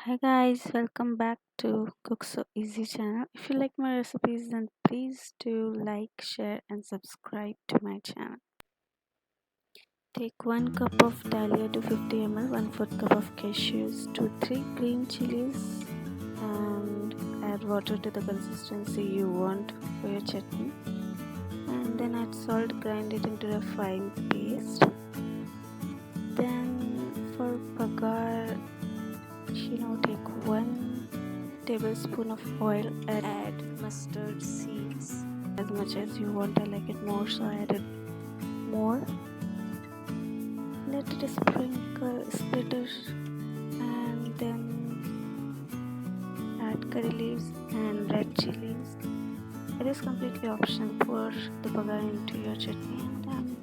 Hi guys, welcome back to CookSoEasy channel. If you like my recipes, then please do like, share, and subscribe to my channel. Take 1 cup of Dalia 250 ml, 1/4 cup of cashews, 2-3 green chilies, and add water to the consistency you want for your chutney. And then add salt, grind it into a fine paste. Then for bagar, take 1 tablespoon of oil and add mustard seeds as much as you want. I like it more, so I added more. Let it splitter and then add curry leaves and red chilies. It is completely optional. Pour the bagar into your chutney and I'm